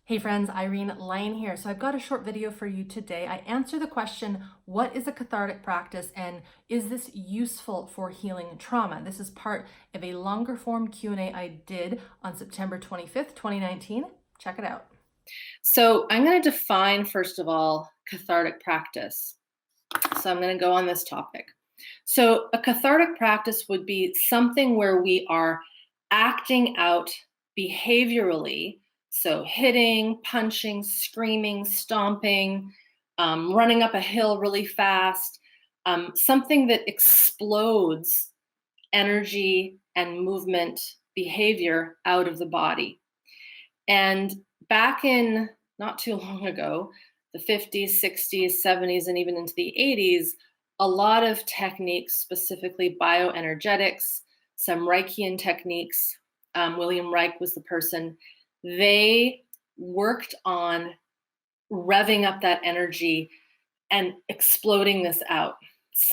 Hey friends, Irene Lane here. So I've got a short video for you today. I answer the question, what is a cathartic practice and is this useful for healing trauma? This is part of a longer form Q&A I did on September 25th, 2019. Check it out. So I'm going to define, first of all, cathartic practice. So I'm going to go on this topic. So a cathartic practice would be something where we are acting out behaviorally. So hitting, punching, screaming, stomping, running up a hill really fast, something that explodes energy and movement behavior out of the body. And back in not too long ago, the 50s, 60s, 70s, and even into the 80s, a lot of techniques, specifically bioenergetics, some Reichian techniques, William Reich was the person, they worked on revving up that energy and exploding this out.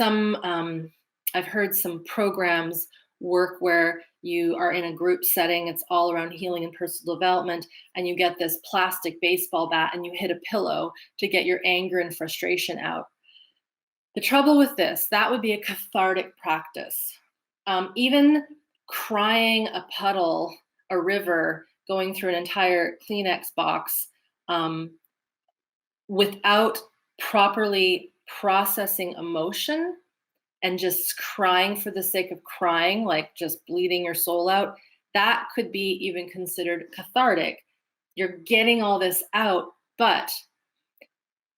I've heard some programs work where you are in a group setting, it's all around healing and personal development, and you get this plastic baseball bat and you hit a pillow to get your anger and frustration out. The trouble with this, that would be a cathartic practice. Even crying a puddle, a river, going through an entire Kleenex box, without properly processing emotion and just crying for the sake of crying, like just bleeding your soul out, that could be even considered cathartic. You're getting all this out, but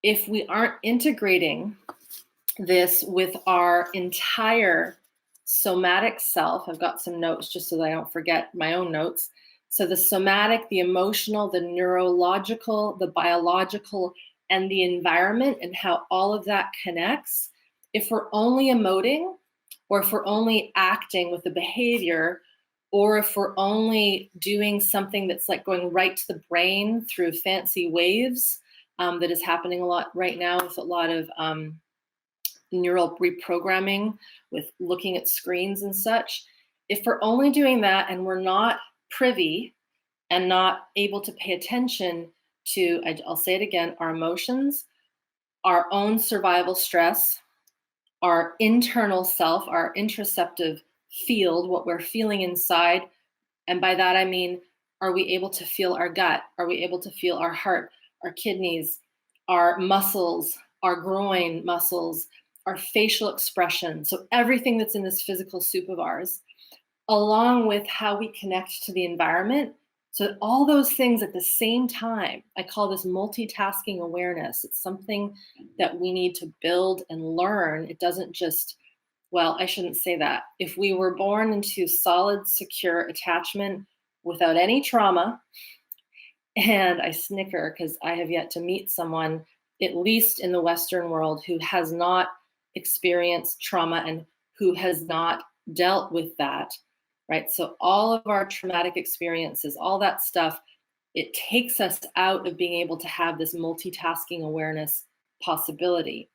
if we aren't integrating this with our entire somatic self, I've got some notes just so that I don't forget my own notes. So the somatic, the emotional, the neurological, the biological, and the environment, and how all of that connects. If we're only emoting, or if we're only acting with the behavior, or if we're only doing something that's like going right to the brain through fancy waves, that is happening a lot right now with a lot of neural reprogramming with looking at screens and such. If we're only doing that and we're not privy and not able to pay attention to, I'll say it again, our emotions, our own survival stress, our internal self, our interoceptive field, what we're feeling inside. And by that, I mean, are we able to feel our gut? Are we able to feel our heart, our kidneys, our muscles, our groin muscles, our facial expression? So everything that's in this physical soup of ours, along with how we connect to the environment. So all those things at the same time, I call this multitasking awareness. It's something that we need to build and learn. It doesn't just, well, I shouldn't say that. If we were born into solid, secure attachment without any trauma, and I snicker because I have yet to meet someone, at least in the Western world, who has not experienced trauma and who has not dealt with that, right? So all of our traumatic experiences, all that stuff, it takes us out of being able to have this multitasking awareness possibility.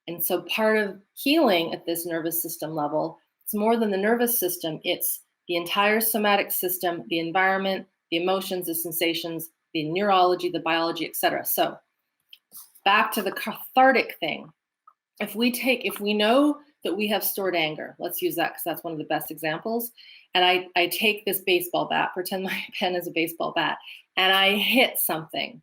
And so part of healing at this nervous system level, it's more than the nervous system, it's the entire somatic system, the environment, the emotions, the sensations, the neurology, the biology, etc. So back to the cathartic thing. If we know that we have stored anger, let's use that because that's one of the best examples. And I take this baseball bat, pretend my pen is a baseball bat, and I hit something.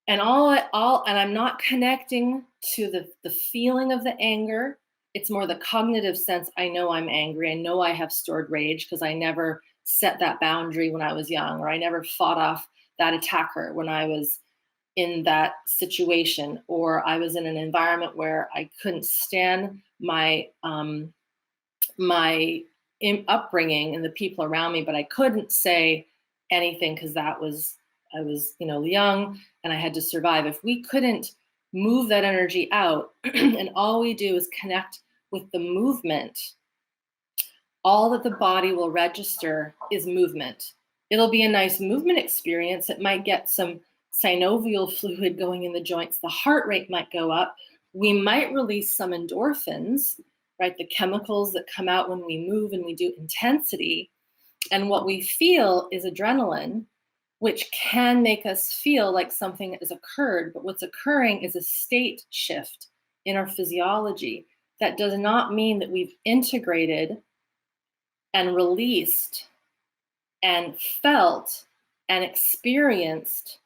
And and I'm not connecting to the feeling of the anger. It's more the cognitive sense. I know I'm angry. I know I have stored rage because I never set that boundary when I was young, or I never fought off that attacker when I was in that situation, or I was in an environment where I couldn't stand my upbringing and the people around me, but I couldn't say anything because I was young and I had to survive. If we couldn't move that energy out, and all we do is connect with the movement, all that the body will register is movement. It'll be a nice movement experience. It might get some synovial fluid going in the joints. The heart rate might go up. We might release some endorphins, right? The chemicals that come out when we move and we do intensity. And what we feel is adrenaline. which can make us feel like something has occurred. But what's occurring is a state shift in our physiology. That does not mean that we've integrated and released and felt and experienced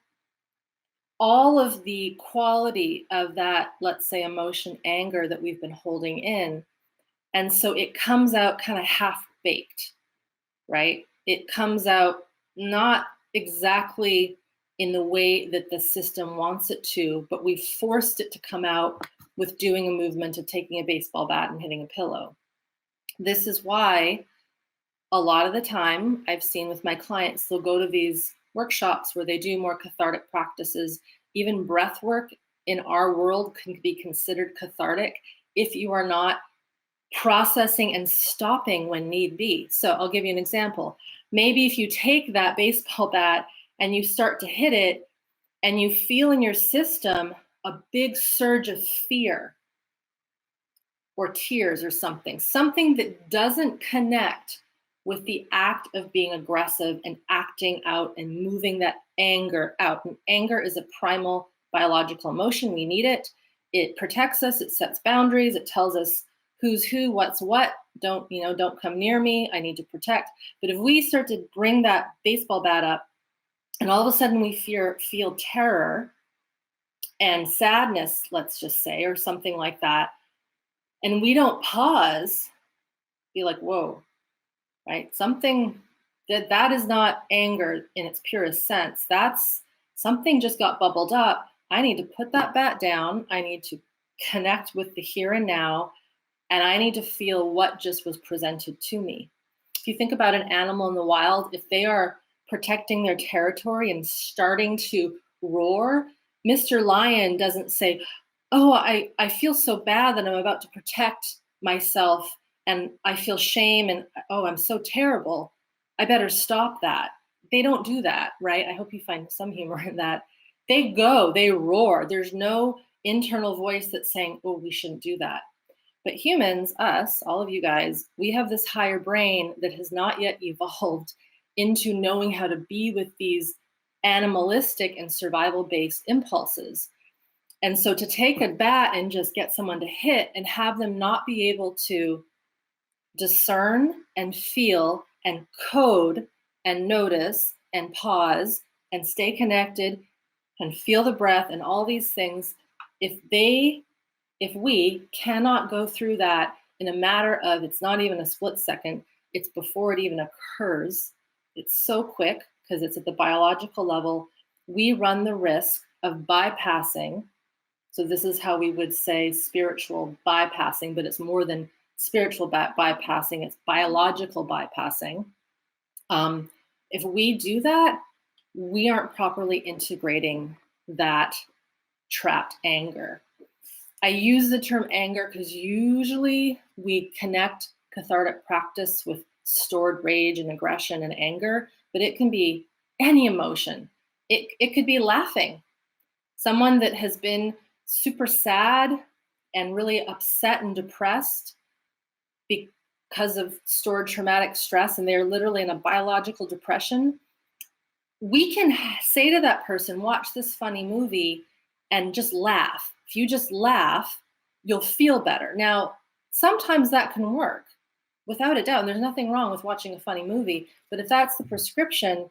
all of the quality of that, let's say, emotion, anger that we've been holding in. And so it comes out kind of half baked, right? It comes out not exactly in the way that the system wants it to, but we've forced it to come out with doing a movement of taking a baseball bat and hitting a pillow. This is why a lot of the time I've seen with my clients, they'll go to these workshops where they do more cathartic practices. Even breath work in our world can be considered cathartic if you are not processing and stopping when need be. So I'll give you an example. Maybe if you take that baseball bat and you start to hit it and you feel in your system a big surge of fear or tears or something that doesn't connect with the act of being aggressive and acting out and moving that anger out. And anger is a primal biological emotion. We need it. It protects us. It sets boundaries. It tells us who's who, what's what. Don't come near me. I need to protect. But if we start to bring that baseball bat up and all of a sudden we feel terror and sadness, let's just say, or something like that, and we don't pause, be like, whoa, right? Something that is not anger in its purest sense. That's something just got bubbled up. I need to put that bat down. I need to connect with the here and now, and I need to feel what just was presented to me. If you think about an animal in the wild, if they are protecting their territory and starting to roar, Mr. Lion doesn't say, oh, I feel so bad that I'm about to protect myself and I feel shame and, oh, I'm so terrible. I better stop that. They don't do that, right? I hope you find some humor in that. They roar. There's no internal voice that's saying, oh, we shouldn't do that. But humans, us, all of you guys, we have this higher brain that has not yet evolved into knowing how to be with these animalistic and survival-based impulses. And so to take a bat and just get someone to hit and have them not be able to discern and feel and code and notice and pause and stay connected and feel the breath and all these things, if we cannot go through that in a matter of, it's not even a split second, it's before it even occurs, it's so quick because it's at the biological level, we run the risk of bypassing. So this is how we would say spiritual bypassing, but it's more than spiritual bypassing, it's biological bypassing. If we do that, we aren't properly integrating that trapped anger. I use the term anger because usually we connect cathartic practice with stored rage and aggression and anger, but it can be any emotion. It could be laughing. Someone that has been super sad and really upset and depressed because of stored traumatic stress, and they're literally in a biological depression, we can say to that person, watch this funny movie and just laugh. If you just laugh, you'll feel better. Now, sometimes that can work, without a doubt. And there's nothing wrong with watching a funny movie. But if that's the prescription,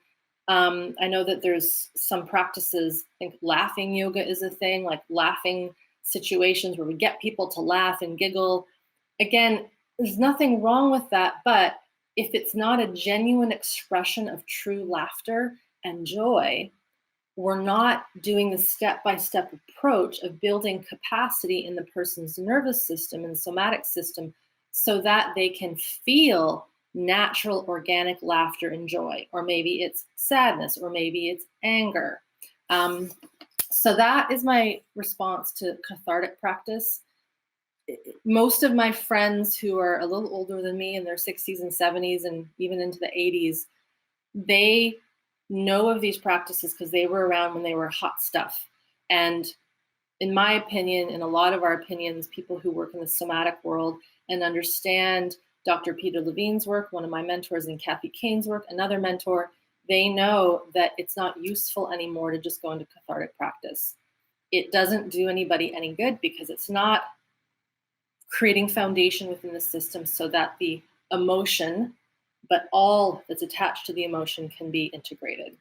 I know that there's some practices, I think laughing yoga is a thing, like laughing situations where we get people to laugh and giggle. Again, there's nothing wrong with that. But if it's not a genuine expression of true laughter and joy, we're not doing the step-by-step approach of building capacity in the person's nervous system and somatic system so that they can feel natural, organic laughter and joy, or maybe it's sadness, or maybe it's anger. So that is my response to cathartic practice. Most of my friends who are a little older than me in their 60s and 70s and even into the 80s, they know of these practices because they were around when they were hot stuff. And in my opinion, in a lot of our opinions, people who work in the somatic world and understand Dr. Peter Levine's work, one of my mentors, and Kathy Kane's work, another mentor, they know that it's not useful anymore to just go into cathartic practice. It doesn't do anybody any good because it's not creating foundation within the system so that the emotion, but all that's attached to the emotion, can be integrated.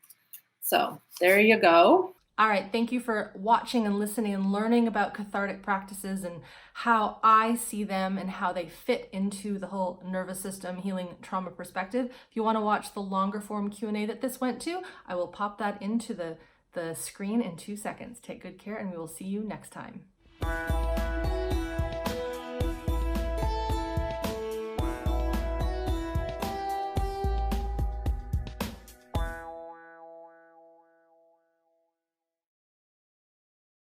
So there you go. All right, thank you for watching and listening and learning about cathartic practices and how I see them and how they fit into the whole nervous system healing trauma perspective. If you want to watch the longer form Q&A that this went to, I will pop that into the screen in 2 seconds. Take good care and we will see you next time.